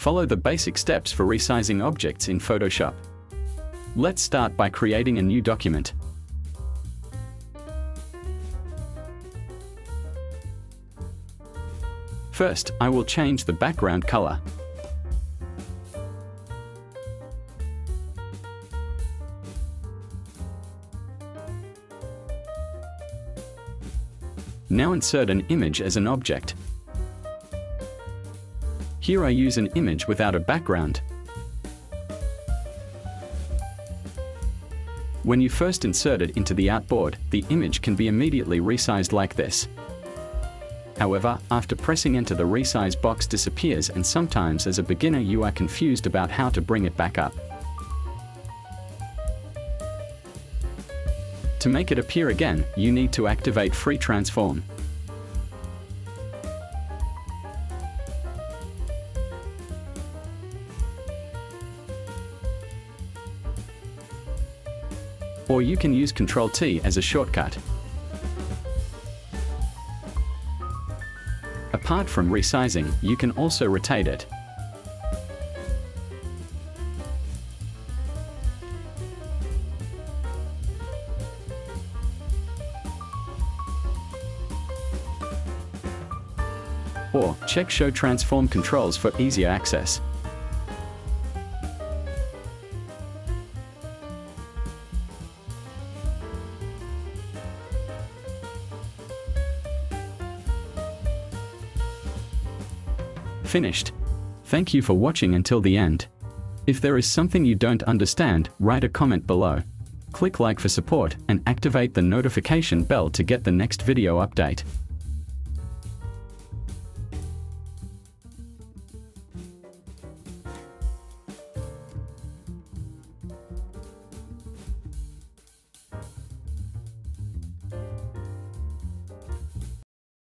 Follow the basic steps for resizing objects in Photoshop. Let's start by creating a new document. First, I will change the background color. Now insert an image as an object. Here I use an image without a background. When you first insert it into the artboard, the image can be immediately resized like this. However, after pressing enter, the resize box disappears, and sometimes as a beginner you are confused about how to bring it back up. To make it appear again, you need to activate Free Transform. Or you can use Ctrl+T as a shortcut. Apart from resizing, you can also rotate it. Or check Show Transform Controls for easier access. Finished. Thank you for watching until the end. If there is something you don't understand, write a comment below. Click like for support and activate the notification bell to get the next video update.